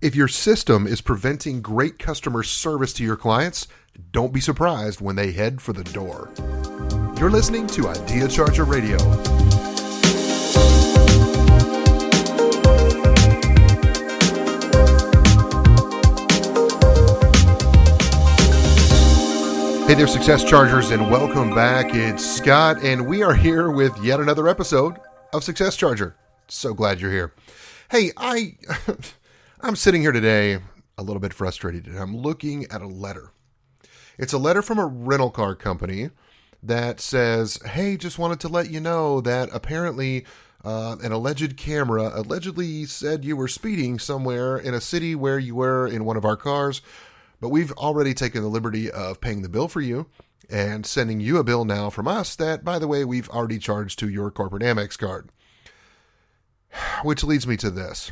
If your system is preventing great customer service to your clients, don't be surprised when they head for the door. You're listening to Idea Charger Radio. Hey there, Success Chargers, and welcome back. It's Scott, and we are here with yet another episode of Success Charger. So glad you're here. Hey, I'm sitting here today a little bit frustrated, and I'm looking at a letter. It's a letter from a rental car company that says, hey, just wanted to let you know that apparently an alleged camera allegedly said you were speeding somewhere in a city where you were in one of our cars, but we've already taken the liberty of paying the bill for you and sending you a bill now from us that, by the way, we've already charged to your corporate Amex card. Which leads me to this.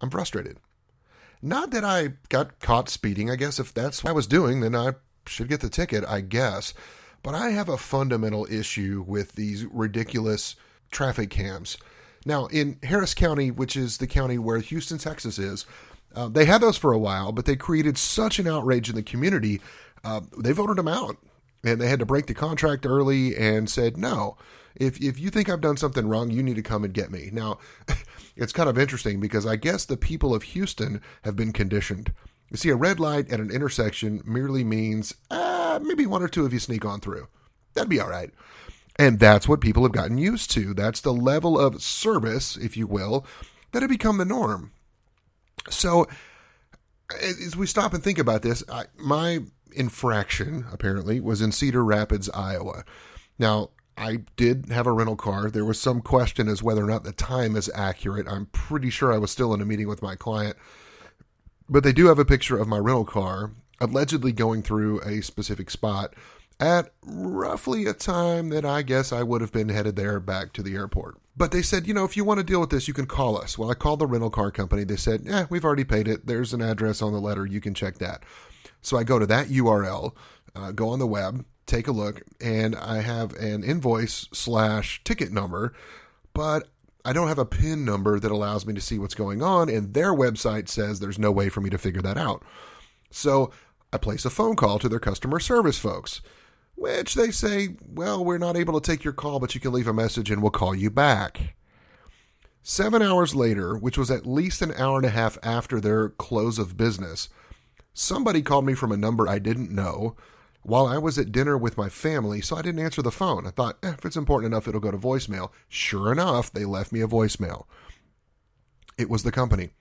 I'm frustrated. Not that I got caught speeding. I guess if that's what I was doing, then I should get the ticket, I guess. But I have a fundamental issue with these ridiculous traffic cams. Now, in Harris County, which is the county where Houston, Texas is, they had those for a while, but they created such an outrage in the community, they voted them out. And they had to break the contract early and said, no, if you think I've done something wrong, you need to come and get me. Now, it's kind of interesting because I guess the people of Houston have been conditioned. You see, a red light at an intersection merely means maybe one or two of you sneak on through. That'd be all right. And that's what people have gotten used to. That's the level of service, if you will, that had become the norm. So as we stop and think about this, my infraction, apparently, was in Cedar Rapids, Iowa. Now, I did have a rental car. There was some question as whether or not the time is accurate. I'm pretty sure I was still in a meeting with my client. But they do have a picture of my rental car allegedly going through a specific spot at roughly a time that I guess I would have been headed there back to the airport. But they said, if you want to deal with this, you can call us. Well, I called the rental car company. They said, we've already paid it. There's an address on the letter. You can check that. So I go to that URL, go on the web, take a look, and I have an invoice/ticket number, but I don't have a PIN number that allows me to see what's going on, and their website says there's no way for me to figure that out. So I place a phone call to their customer service folks, which they say, well, we're not able to take your call, but you can leave a message and we'll call you back. 7 hours later, which was at least an hour and a half after their close of business, somebody called me from a number I didn't know while I was at dinner with my family, so I didn't answer the phone. I thought, if it's important enough, it'll go to voicemail. Sure enough, they left me a voicemail. It was the company,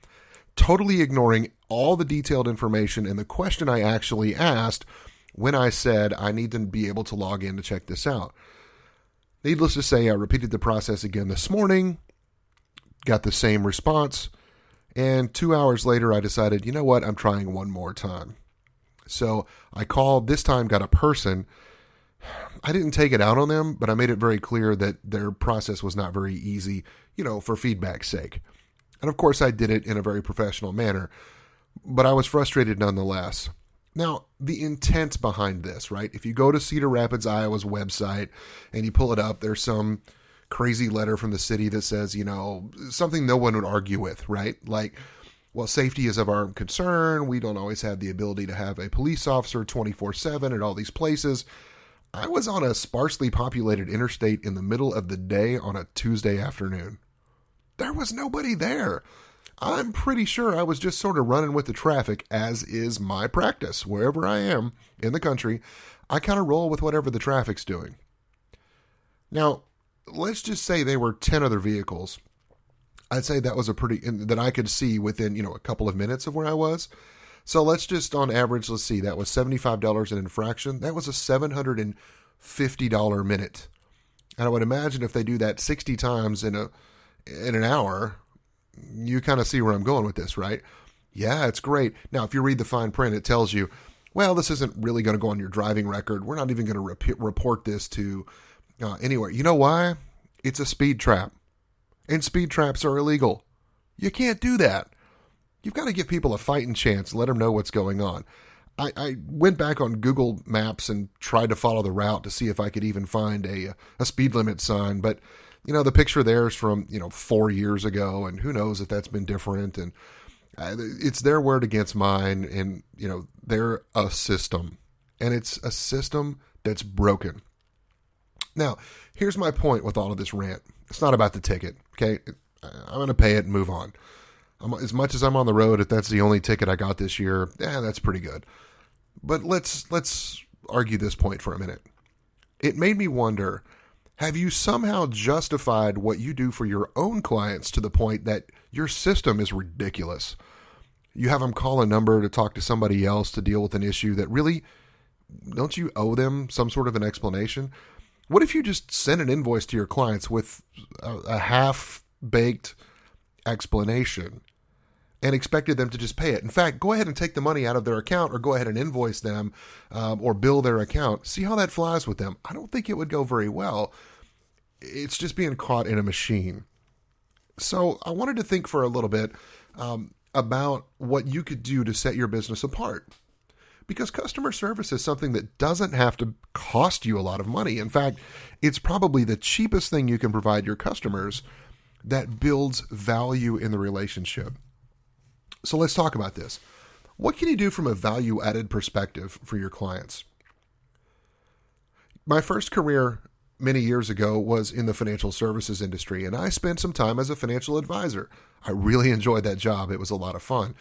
totally ignoring all the detailed information and the question I actually asked when I said I need to be able to log in to check this out. Needless to say, I repeated the process again this morning, got the same response, and 2 hours later, I decided, you know what, I'm trying one more time. So I called, this time got a person. I didn't take it out on them, but I made it very clear that their process was not very easy, for feedback's sake. And of course, I did it in a very professional manner, but I was frustrated nonetheless. Now, the intent behind this, right? If you go to Cedar Rapids, Iowa's website and you pull it up, there's some crazy letter from the city that says, something no one would argue with, right? Like, well, safety is of our concern. We don't always have the ability to have a police officer 24/7 at all these places. I was on a sparsely populated interstate in the middle of the day on a Tuesday afternoon. There was nobody there. I'm pretty sure I was just sort of running with the traffic, as is my practice. Wherever I am in the country, I kind of roll with whatever the traffic's doing. Now, let's just say they were 10 other vehicles. I'd say that was that I could see within, a couple of minutes of where I was. So let's just, on average, let's see, that was $75 an infraction. That was a $750 minute. And I would imagine if they do that 60 times in an hour, you kind of see where I'm going with this, right? Yeah, it's great. Now, if you read the fine print, it tells you, well, this isn't really going to go on your driving record. We're not even going to report this to anywhere. You know why? It's a speed trap. And speed traps are illegal. You can't do that. You've got to give people a fighting chance, let them know what's going on. I went back on Google Maps and tried to follow the route to see if I could even find a speed limit sign. But, the picture there is from, 4 years ago, and who knows if that's been different. And It's their word against mine, and they're a system, and it's a system that's broken. Now, here's my point with all of this rant. It's not about the ticket, okay? I'm going to pay it and move on. As much as I'm on the road, if that's the only ticket I got this year, that's pretty good. But let's argue this point for a minute. It made me wonder, have you somehow justified what you do for your own clients to the point that your system is ridiculous? You have them call a number to talk to somebody else to deal with an issue that really, don't you owe them some sort of an explanation? What if you just sent an invoice to your clients with a half-baked explanation and expected them to just pay it? In fact, go ahead and take the money out of their account, or go ahead and invoice them or bill their account. See how that flies with them. I don't think it would go very well. It's just being caught in a machine. So I wanted to think for a little bit about what you could do to set your business apart. Because customer service is something that doesn't have to cost you a lot of money. In fact, it's probably the cheapest thing you can provide your customers that builds value in the relationship. So let's talk about this. What can you do from a value-added perspective for your clients? My first career many years ago was in the financial services industry, and I spent some time as a financial advisor. I really enjoyed that job. It was a lot of fun.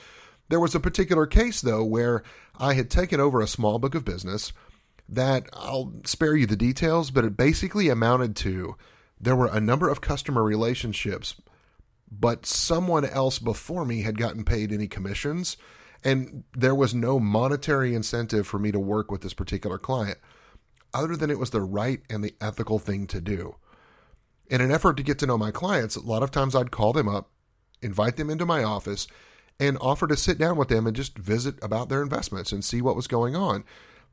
There was a particular case, though, where I had taken over a small book of business that, I'll spare you the details, but it basically amounted to, there were a number of customer relationships, but someone else before me had gotten paid any commissions, and there was no monetary incentive for me to work with this particular client, other than it was the right and the ethical thing to do. In an effort to get to know my clients, a lot of times I'd call them up, invite them into my office, and offer to sit down with them and just visit about their investments and see what was going on.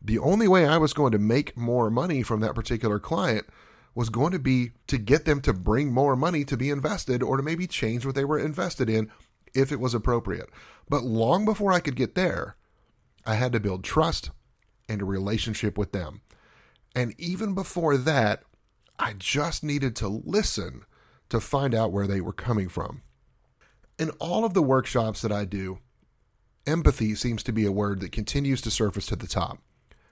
The only way I was going to make more money from that particular client was going to be to get them to bring more money to be invested, or to maybe change what they were invested in if it was appropriate. But long before I could get there, I had to build trust and a relationship with them. And even before that, I just needed to listen to find out where they were coming from. In all of the workshops that I do, empathy seems to be a word that continues to surface to the top.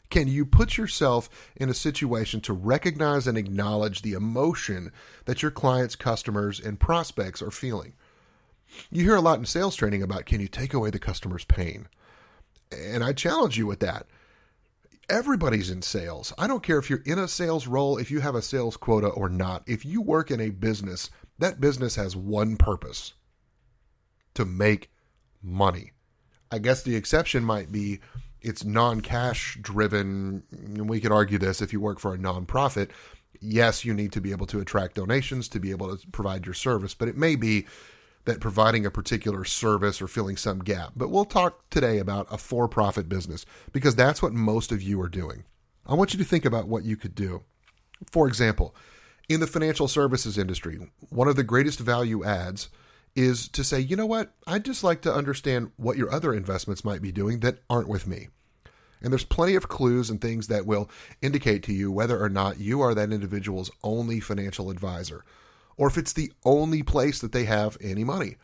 Can you put yourself in a situation to recognize and acknowledge the emotion that your clients, customers, and prospects are feeling? You hear a lot in sales training about, can you take away the customer's pain? And I challenge you with that. Everybody's in sales. I don't care if you're in a sales role, if you have a sales quota or not. If you work in a business, that business has one purpose: to make money. I guess the exception might be it's non-cash driven. We could argue this if you work for a nonprofit. Yes, you need to be able to attract donations to be able to provide your service, but it may be that providing a particular service or filling some gap. But we'll talk today about a for-profit business, because that's what most of you are doing. I want you to think about what you could do. For example, in the financial services industry, one of the greatest value adds is to say, you know what, I'd just like to understand what your other investments might be doing that aren't with me. And there's plenty of clues and things that will indicate to you whether or not you are that individual's only financial advisor, or if it's the only place that they have any money.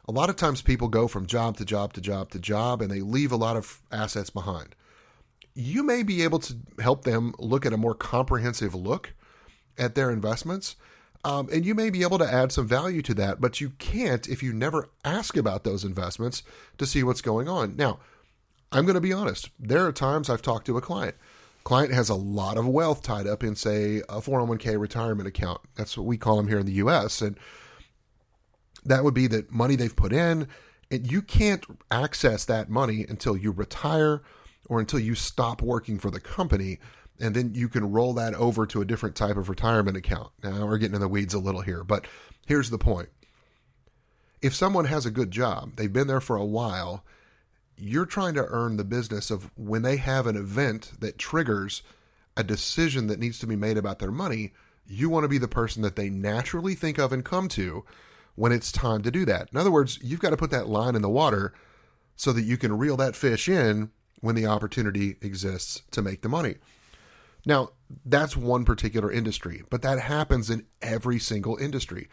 A lot of times people go from job to job to job to job, and they leave a lot of assets behind. You may be able to help them look at a more comprehensive look at their investments. And you may be able to add some value to that, but you can't if you never ask about those investments to see what's going on. Now, I'm going to be honest. There are times I've talked to a client. Client has a lot of wealth tied up in, say, a 401k retirement account. That's what we call them here in the U.S. And that would be that money they've put in, and you can't access that money until you retire or until you stop working for the company. And then you can roll that over to a different type of retirement account. Now, we're getting in the weeds a little here, but here's the point. If someone has a good job, they've been there for a while, you're trying to earn the business of when they have an event that triggers a decision that needs to be made about their money, you want to be the person that they naturally think of and come to when it's time to do that. In other words, you've got to put that line in the water so that you can reel that fish in when the opportunity exists to make the money. Now, that's one particular industry, but that happens in every single industry.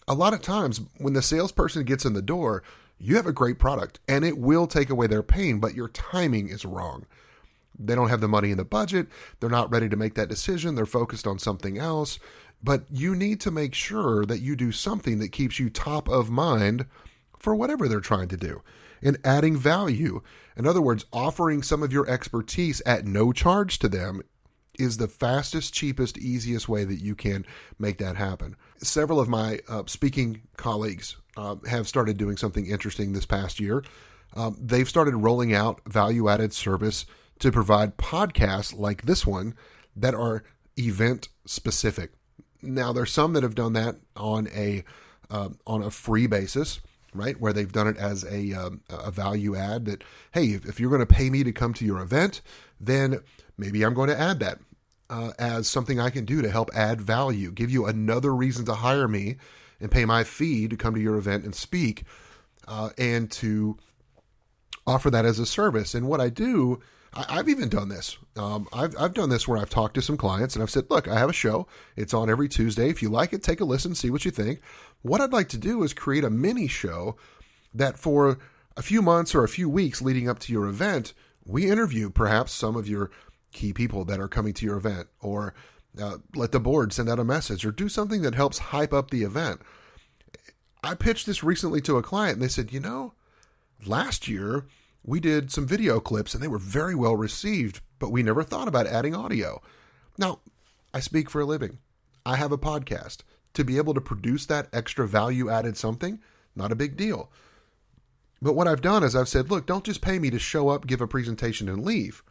A lot of times when the salesperson gets in the door, you have a great product and it will take away their pain, but your timing is wrong. They don't have the money in the budget. They're not ready to make that decision. They're focused on something else. But you need to make sure that you do something that keeps you top of mind for whatever they're trying to do and adding value. In other words, offering some of your expertise at no charge to them is the fastest, cheapest, easiest way that you can make that happen. Several of my speaking colleagues have started doing something interesting this past year. They've started rolling out value-added service to provide podcasts like this one that are event-specific. Now, there's some that have done that on a free basis, right? Where they've done it as a value add that, hey, if you're going to pay me to come to your event, then maybe I'm going to add that as something I can do to help add value, give you another reason to hire me and pay my fee to come to your event and speak, and to offer that as a service. And what I do, I've even done this. I've done this where I've talked to some clients and I've said, look, I have a show. It's on every Tuesday. If you like it, take a listen, see what you think. What I'd like to do is create a mini show that for a few months or a few weeks leading up to your event, we interview perhaps some of your key people that are coming to your event, or let the board send out a message or do something that helps hype up the event. I pitched this recently to a client and they said, last year we did some video clips and they were very well received, but we never thought about adding audio. Now, I speak for a living. I have a podcast. To be able to produce that extra value added something, not a big deal. But what I've done is I've said, look, don't just pay me to show up, give a presentation and leave.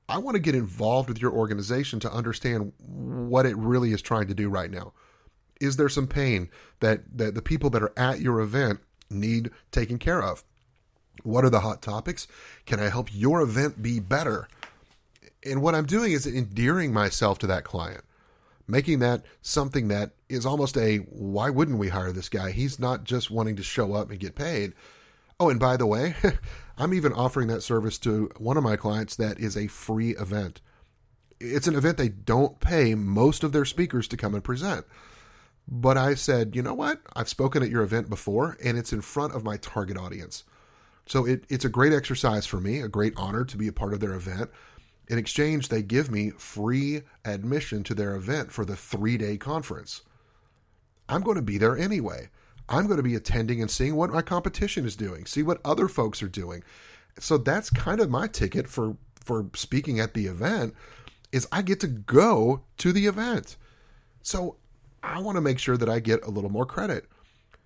I want to get involved with your organization to understand what it really is trying to do right now. Is there some pain that the people that are at your event need taken care of? What are the hot topics? Can I help your event be better? And what I'm doing is endearing myself to that client, making that something that is almost a, why wouldn't we hire this guy? He's not just wanting to show up and get paid. Oh, and by the way, I'm even offering that service to one of my clients that is a free event. It's an event they don't pay most of their speakers to come and present. But I said, you know what? I've spoken at your event before, and it's in front of my target audience. So it's a great exercise for me, a great honor to be a part of their event. In exchange, they give me free admission to their event for the 3-day conference. I'm going to be there anyway. I'm going to be attending and seeing what my competition is doing, see what other folks are doing. So that's kind of my ticket for speaking at the event, is I get to go to the event. So I want to make sure that I get a little more credit.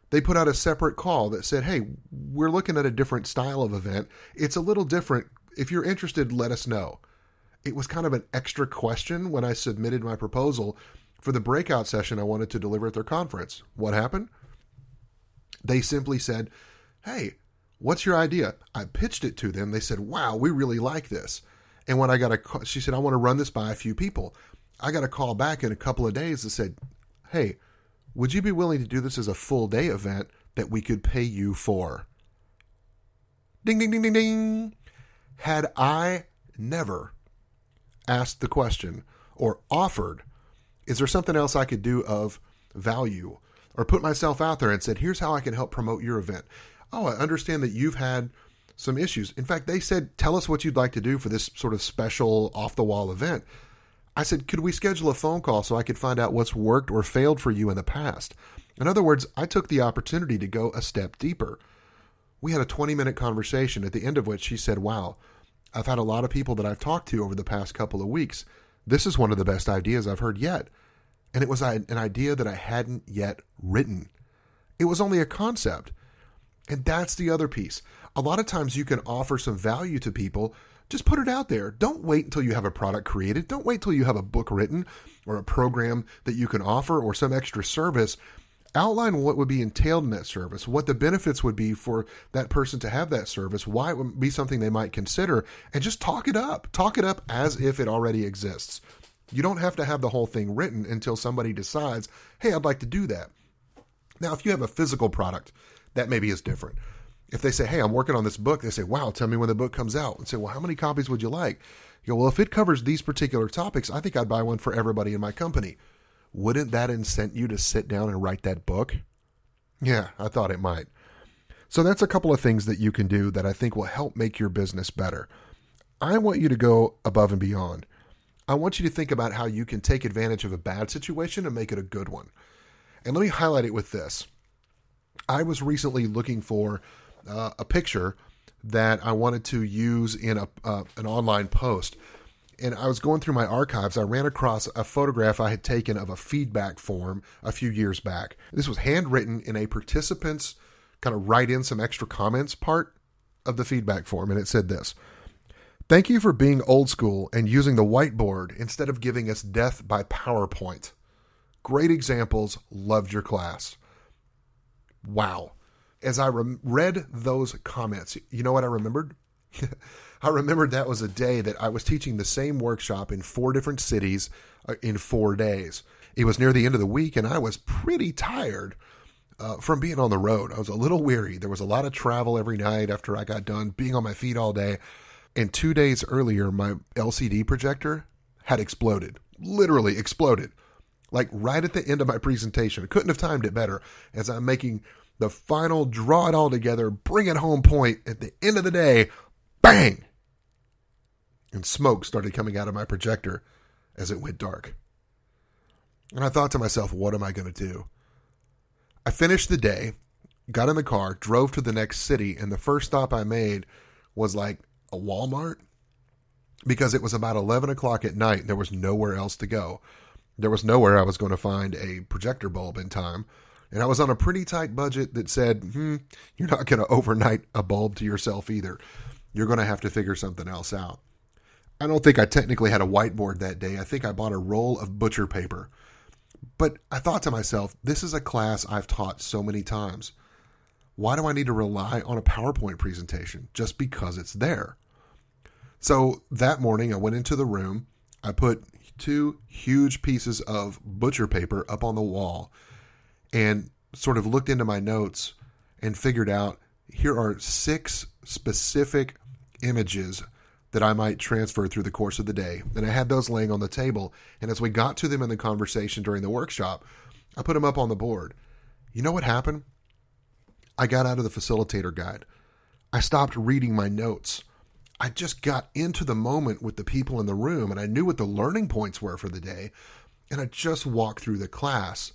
They put out a separate call that said, hey, we're looking at a different style of event. It's a little different. If you're interested, let us know. It was kind of an extra question when I submitted my proposal for the breakout session I wanted to deliver at their conference. What happened? They simply said, hey, what's your idea? I pitched it to them. They said, wow, we really like this. And when I got a call, she said, I want to run this by a few people. I got a call back in a couple of days that said, hey, would you be willing to do this as a full day event that we could pay you for? Ding, ding, ding, ding, ding. Had I never asked the question or offered, is there something else I could do of value, or put myself out there and said, here's how I can help promote your event. Oh, I understand that you've had some issues. In fact, they said, tell us what you'd like to do for this sort of special off-the-wall event. I said, could we schedule a phone call so I could find out what's worked or failed for you in the past? In other words, I took the opportunity to go a step deeper. We had a 20-minute conversation, at the end of which she said, wow, I've had a lot of people that I've talked to over the past couple of weeks. This is one of the best ideas I've heard yet. And it was an idea that I hadn't yet written. It was only a concept. And that's the other piece. A lot of times you can offer some value to people. Just put it out there. Don't wait until you have a product created. Don't wait till you have a book written or a program that you can offer or some extra service. Outline what would be entailed in that service, what the benefits would be for that person to have that service, why it would be something they might consider, and just talk it up. Talk it up as if it already exists. You don't have to have the whole thing written until somebody decides, hey, I'd like to do that. Now, if you have a physical product, that maybe is different. If they say, hey, I'm working on this book, they say, wow, tell me when the book comes out. And say, well, how many copies would you like? You go, well, if it covers these particular topics, I think I'd buy one for everybody in my company. Wouldn't that incent you to sit down and write that book? Yeah, I thought it might. So that's a couple of things that you can do that I think will help make your business better. I want you to go above and beyond. I want you to think about how you can take advantage of a bad situation and make it a good one. And let me highlight it with this. I was recently looking for a picture that I wanted to use in an online post. And I was going through my archives. I ran across a photograph I had taken of a feedback form a few years back. This was handwritten in a participant's kind of write in some extra comments part of the feedback form. And it said this: "Thank you for being old school and using the whiteboard instead of giving us death by PowerPoint. Great examples. Loved your class." Wow. As I read those comments, you know what I remembered? I remembered that was a day that I was teaching the same workshop in 4 different cities in 4 days. It was near the end of the week, and I was pretty tired from being on the road. I was a little weary. There was a lot of travel every night after I got done being on my feet all day. And 2 days earlier, my LCD projector had exploded. Literally exploded. Like right at the end of my presentation. I couldn't have timed it better as I'm making the final draw it all together, bring it home point at the end of the day. Bang! And smoke started coming out of my projector as it went dark. And I thought to myself, what am I going to do? I finished the day, got in the car, drove to the next city, and the first stop I made was like a Walmart, because it was about 11 o'clock at night and there was nowhere else to go. There was nowhere I was going to find a projector bulb in time. And I was on a pretty tight budget that said, you're not going to overnight a bulb to yourself either. You're going to have to figure something else out. I don't think I technically had a whiteboard that day. I think I bought a roll of butcher paper. But I thought to myself, this is a class I've taught so many times. Why do I need to rely on a PowerPoint presentation just because it's there? So that morning I went into the room. I put 2 huge pieces of butcher paper up on the wall and sort of looked into my notes and figured out here are 6 specific images that I might transfer through the course of the day. And I had those laying on the table. And as we got to them in the conversation during the workshop, I put them up on the board. You know what happened? I got out of the facilitator guide. I stopped reading my notes. I just got into the moment with the people in the room, and I knew what the learning points were for the day. And I just walked through the class.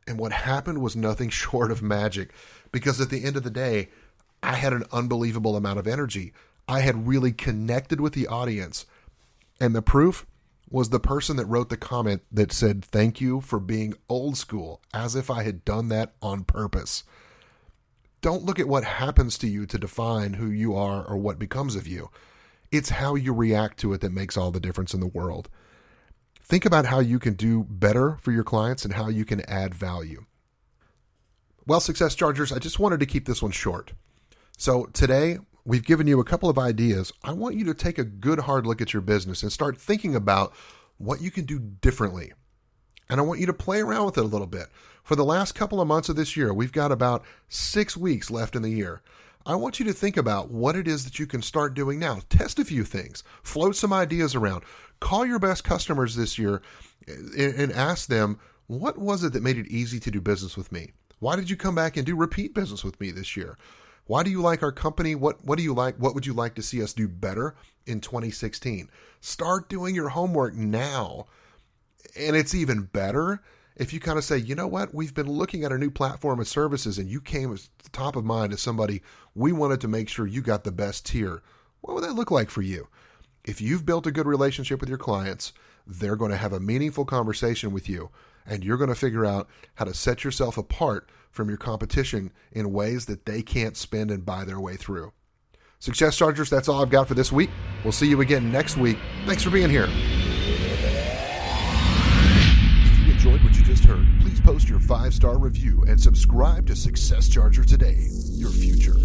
And what happened was nothing short of magic, because at the end of the day, I had an unbelievable amount of energy. I had really connected with the audience. And the proof was the person that wrote the comment that said, "Thank you for being old school," as if I had done that on purpose. Don't look at what happens to you to define who you are or what becomes of you. It's how you react to it that makes all the difference in the world. Think about how you can do better for your clients and how you can add value. Well, Success Chargers, I just wanted to keep this one short. So today, we've given you a couple of ideas. I want you to take a good hard look at your business and start thinking about what you can do differently. And I want you to play around with it a little bit. For the last couple of months of this year, we've got about 6 weeks left in the year. I want you to think about what it is that you can start doing now. Test a few things. Float some ideas around. Call your best customers this year and ask them, what was it that made it easy to do business with me? Why did you come back and do repeat business with me this year? Why do you like our company? What do you like? What would you like to see us do better in 2016? Start doing your homework now. And it's even better if you kind of say, you know what, we've been looking at a new platform of services and you came as top of mind as somebody, we wanted to make sure you got the best tier. What would that look like for you? If you've built a good relationship with your clients, they're going to have a meaningful conversation with you, and you're going to figure out how to set yourself apart from your competition in ways that they can't spend and buy their way through. Success Chargers, that's all I've got for this week. We'll see you again next week. Thanks for being here. If you enjoyed what you just heard, please post your 5-star review and subscribe to Success Charger today. Your future